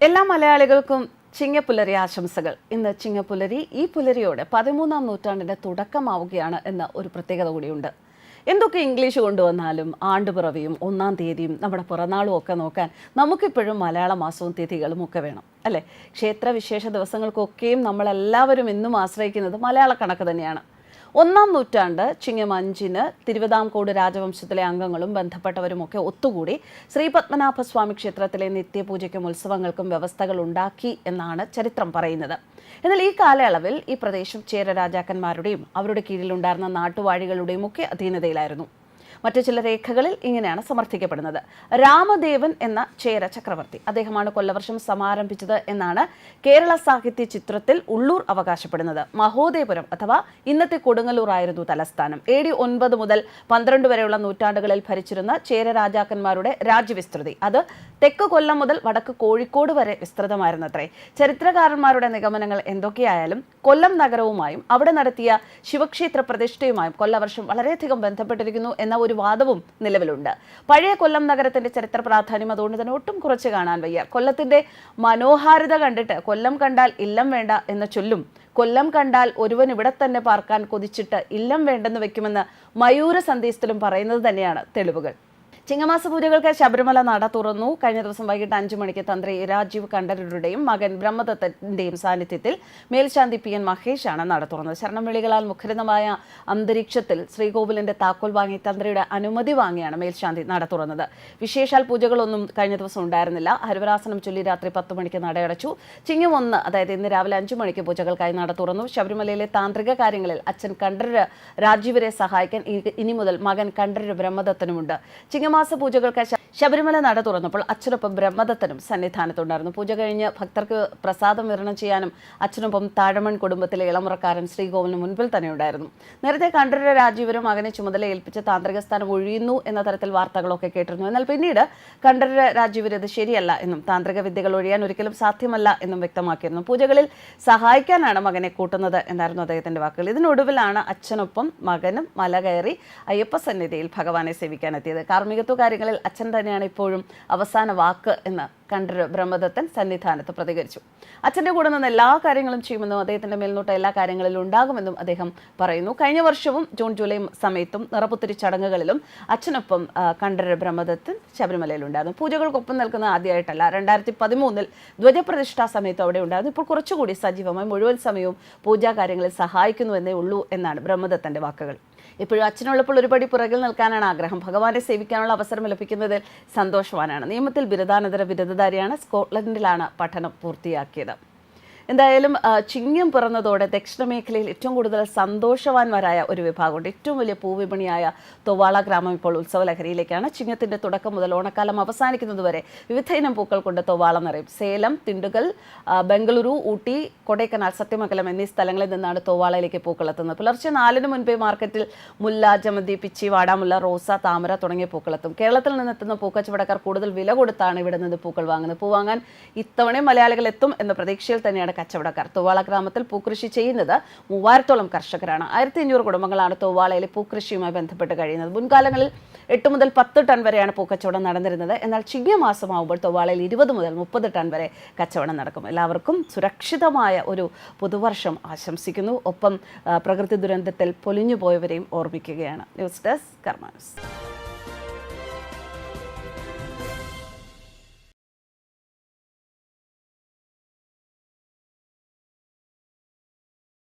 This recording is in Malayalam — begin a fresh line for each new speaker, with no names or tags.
എല്ലാ മലയാളികൾക്കും ചിങ്ങപ്പുലരി ആശംസകൾ. ഇന്ന് ചിങ്ങപ്പുലരി. ഈ പുലരിയോടെ 13-ാം നൂറ്റാണ്ടിന്റെ തുടക്കമാവുകയാണ് എന്ന ഒരു പ്രത്യേകത കൂടിയുണ്ട്. എന്തൊക്കെ ഇംഗ്ലീഷ് കൊണ്ടുവന്നാലും ആണ്ടുപിറവിയും 1-ാം തീയതിയും നമ്മുടെ പിറന്നാളും ഒക്കെ നോക്കാൻ നമുക്കിപ്പോഴും മലയാള മാസവും തിഥികളും ഒക്കെ വേണം അല്ലേ? ക്ഷേത്ര വിശേഷ ദിവസങ്ങൾക്കൊക്കെയും നമ്മളെല്ലാവരും ഇന്നും ആശ്രയിക്കുന്നത് മലയാള കണക്ക് തന്നെയാണ്. 1-ാം നൂറ്റാണ്ട് ചിങ്ങം 5-ന് തിരുവിതാംകൂട് രാജവംശത്തിലെ അംഗങ്ങളും ബന്ധപ്പെട്ടവരുമൊക്കെ ഒത്തുകൂടി ശ്രീ പത്മനാഭസ്വാമി ക്ഷേത്രത്തിലെ നിത്യപൂജയ്ക്കും ഉത്സവങ്ങൾക്കും വ്യവസ്ഥകൾ ഉണ്ടാക്കി എന്നാണ് ചരിത്രം പറയുന്നത്. എന്നാൽ ഈ കാലയളവിൽ ഈ പ്രദേശം ചേര രാജാക്കന്മാരുടെയും അവരുടെ കീഴിലുണ്ടായിരുന്ന നാട്ടുവാഴികളുടെയും ഒക്കെ അധീനതയിലായിരുന്നു. മറ്റു ചില രേഖകളിൽ ഇങ്ങനെയാണ് സമർത്ഥിക്കപ്പെടുന്നത്. രാമദേവൻ എന്ന ചേര ചക്രവർത്തി, അദ്ദേഹമാണ് കൊല്ലവർഷം സമാരംഭിച്ചത് എന്നാണ് കേരള സാഹിത്യ ചിത്രത്തിൽ ഉള്ളൂർ അവകാശപ്പെടുന്നത്. മഹോദയപുരം അഥവാ ഇന്നത്തെ കൊടുങ്ങല്ലൂർ ആയിരുന്നു തലസ്ഥാനം. AD 9 മുതൽ 12 വരെയുള്ള നൂറ്റാണ്ടുകളിൽ ഭരിച്ചിരുന്ന ചേര രാജാക്കന്മാരുടെ രാജ്യവിസ്തൃതി അത് തെക്ക് കൊല്ലം മുതൽ വടക്ക് കോഴിക്കോട് വരെ വിസ്തൃതമായിരുന്നത്രേ. ചരിത്രകാരന്മാരുടെ നിഗമനങ്ങൾ എന്തൊക്കെയായാലും കൊല്ലം നഗരവുമായും അവിടെ നടത്തിയ ശിവക്ഷേത്ര പ്രതിഷ്ഠയുമായും കൊല്ലവർഷം വളരെയധികം ബന്ധപ്പെട്ടിരിക്കുന്നു എന്ന ഒരു വാദവും നിലവിലുണ്ട്. പഴയ കൊല്ലം നഗരത്തിന്റെ ചരിത്ര പ്രാധാന്യം അതുകൊണ്ട് തന്നെ ഒട്ടും കുറച്ച് കാണാൻ വയ്യ. കൊല്ലത്തിന്റെ മനോഹാരിത കണ്ടിട്ട് കൊല്ലം കണ്ടാൽ ഇല്ലം വേണ്ട എന്ന ചൊല്ലും കൊല്ലം കണ്ടാൽ ഒരുവൻ ഇവിടെ തന്നെ പാർക്കാൻ കൊതിച്ചിട്ട് ഇല്ലം വേണ്ടെന്ന് വെക്കുമെന്ന് മയൂര സന്ദേശത്തിലും പറയുന്നത് തന്നെയാണ് തെളിവുകൾ. ചിങ്ങമാസ പൂജകൾക്ക് ശബരിമല നട തുറന്നു. കഴിഞ്ഞ ദിവസം വൈകിട്ട് 5 മണിക്ക് തന്ത്രി രാജീവ് കണ്ഠരരുടെയും മകൻ ബ്രഹ്മദത്തന്റെയും സാന്നിധ്യത്തിൽ മേൽശാന്തി PN മഹേഷാണ് നട തുറന്നത്. ശരണവിളികളാൽ മുഖരിതമായ അന്തരീക്ഷത്തിൽ ശ്രീകോവിലിന്റെ താക്കോൽ വാങ്ങി തന്ത്രിയുടെ അനുമതി വാങ്ങിയാണ് മേൽശാന്തി നട തുറന്നത്. വിശേഷാൽ പൂജകളൊന്നും കഴിഞ്ഞ ദിവസം ഉണ്ടായിരുന്നില്ല. ഹരിവരാസനം ചൊല്ലി രാത്രി 10 മണിക്ക് നടയടച്ചു. ചിങ്ങം 1 അതായത് ഇന്ന് രാവിലെ 5 മണിക്ക് പൂജകൾക്കായി നട തുറന്നു. ശബരിമലയിലെ താന്ത്രിക കാര്യങ്ങളിൽ അച്ഛൻ കണ്ഠരര് രാജീവരെ സഹായിക്കാൻ ഇനി മുതൽ മകൻ കണ്ഠരര് ബ്രഹ്മദത്തനുമുണ്ട്. ചിങ്ങമാസ പൂജകൾക്ക് ശബരിമല നട തുറന്നപ്പോൾ അച്ഛനൊപ്പം ബ്രഹ്മദത്തനും സന്നിധാനത്തുണ്ടായിരുന്നു. പൂജ കഴിഞ്ഞ് ഭക്തർക്ക് പ്രസാദം വിതരണം ചെയ്യാനും അച്ഛനൊപ്പം താഴമൺ കുടുംബത്തിലെ ഇളമുറക്കാരൻ ശ്രീകോവിലിന് മുൻപിൽ തന്നെ ഉണ്ടായിരുന്നു. നേരത്തെ കണ്ഠരര് രാജീവരും മകനെ ചുമതല ഏൽപ്പിച്ച് താന്ത്രിക സ്ഥാനം ഒഴിയുന്നു എന്ന തരത്തിൽ വാർത്തകളൊക്കെ കേട്ടിരുന്നു. എന്നാൽ പിന്നീട് കണ്ഠരര് രാജീവര് ഇത് ശരിയല്ല എന്നും താന്ത്രിക വിദ്യകൾ ഒഴിയാൻ ഒരിക്കലും സാധ്യമല്ല എന്നും വ്യക്തമാക്കിയിരുന്നു. പൂജകളിൽ സഹായിക്കാനാണ് മകനെ കൂട്ടുന്നത് എന്നായിരുന്നു അദ്ദേഹത്തിന്റെ വാക്കുകൾ. ഇതിനൊടുവിലാണ് അച്ഛനൊപ്പം മകനും മല കയറി അയ്യപ്പ സന്നിധിയിൽ ഭഗവാനെ സേവിക്കാനെത്തിയത്. കാർമ്മികത്വ കാര്യങ്ങളിൽ അച്ഛൻ തന്നെയാണ് ഇപ്പോഴും അവസാന വാക്ക് എന്ന് കണ്ഠരര് ബ്രഹ്മദത്തൻ സന്നിധാനത്ത് പ്രതികരിച്ചു. അച്ഛൻ്റെ കൂടെ നിന്ന് എല്ലാ കാര്യങ്ങളും ചെയ്യുമെന്നും അദ്ദേഹത്തിന്റെ മേൽനോട്ടം എല്ലാ കാര്യങ്ങളിലും ഉണ്ടാകുമെന്നും അദ്ദേഹം പറയുന്നു. കഴിഞ്ഞ വർഷവും ജൂൺ ജൂലൈ സമയത്തും നിറപുത്തരി ചടങ്ങുകളിലും അച്ഛനൊപ്പം കണ്ഠരര് ബ്രഹ്മദത്തൻ ശബരിമലയിലുണ്ടായിരുന്നു. പൂജകൾക്കൊപ്പം നിൽക്കുന്ന ആദ്യമായിട്ടല്ല. 2013 ധ്വജപ്രതിഷ്ഠാ സമയത്ത് അവിടെ ഉണ്ടായിരുന്നു. ഇപ്പോൾ കുറച്ചുകൂടി സജീവമായി മുഴുവൻ സമയവും പൂജാ കാര്യങ്ങളിൽ സഹായിക്കുന്നു എന്നേ ഉള്ളൂ എന്നാണ് ബ്രഹ്മദത്തന്റെ വാക്കുകൾ. ഇപ്പോഴും അച്ഛനുള്ളപ്പോൾ ഒരുപടി പുറകിൽ നിൽക്കാനാണ് ആഗ്രഹം. ഭഗവാനെ സേവിക്കാനുള്ള അവസരം ലഭിക്കുന്നതിൽ സന്തോഷവാനാണ്. നിയമത്തിൽ ബിരുദാനന്തര ബിരുദധാരിയാണ്. സ്കോട്ട്ലൻഡിലാണ് പഠനം പൂർത്തിയാക്കിയത്. എന്തായാലും ചിങ്ങം പിറന്നതോടെ ദക്ഷിണ മേഖലയിൽ ഏറ്റവും കൂടുതൽ സന്തോഷവാന്മാരായ ഒരു വിഭാഗമുണ്ട്. ഏറ്റവും വലിയ പൂവിപണിയായ തൊവാള ഗ്രാമം ഇപ്പോൾ ഉത്സവലഹരിയിലേക്കാണ്. ചിങ്ങത്തിന്റെ തുടക്കം മുതൽ ഓണക്കാലം അവസാനിക്കുന്നതുവരെ വിവിധ ഇനം പൂക്കൾ കൊണ്ട് തൊവാള നിറയും. സേലം, തിണ്ടുകൽ, ബംഗളൂരു, ഊട്ടി, കൊടൈക്കനാൽ, സത്യമംഗലം എന്നീ സ്ഥലങ്ങളിൽ നിന്നാണ് തൊവാളയിലേക്ക് പൂക്കൾ എത്തുന്നത്. പുലർച്ചെ 4-ന് മുൻപേ മാർക്കറ്റിൽ മുല്ല, ജമന്തി, പിച്ചി, വാടാമുല്ല, റോസ, താമര തുടങ്ങിയ പൂക്കളെത്തും. കേരളത്തിൽ നിന്നെത്തുന്ന പൂക്കച്ചവടക്കാർ കൂടുതൽ വില കൊടുത്താണ് ഇവിടെ നിന്ന് പൂക്കൾ വാങ്ങുന്നത്. പൂ വാങ്ങാൻ ഇത്തവണയും മലയാളികൾ എത്തും എന്ന പ്രതീക്ഷയിൽ തന്നെയാണ് കച്ചവടക്കാർ. തൊവാള ഗ്രാമത്തിൽ പൂക്കൃഷി ചെയ്യുന്നത് 3000-ഓളം കർഷകരാണ്. 1500 കുടുംബങ്ങളാണ് തൊവാളയിലെ പൂക്കൃഷിയുമായി ബന്ധപ്പെട്ട് കഴിയുന്നത്. മുൻകാലങ്ങളിൽ 8 മുതൽ 10 ടൺ വരെയാണ് പൂക്കച്ചവടം നടന്നിരുന്നത്. എന്നാൽ ചിങ്ങമാസമാകുമ്പോൾ തൊവാളയിൽ 20 മുതൽ 30 ടൺ വരെ കച്ചവടം നടക്കും. എല്ലാവർക്കും സുരക്ഷിതമായ ഒരു പുതുവർഷം ആശംസിക്കുന്നു. ഒപ്പം പ്രകൃതി ദുരന്തത്തിൽ പൊലിഞ്ഞുപോയവരെയും ഓർമ്മിക്കുകയാണ്. ന്യൂസ് ഡെസ്ക് കർമ്മ ന്യൂസ്.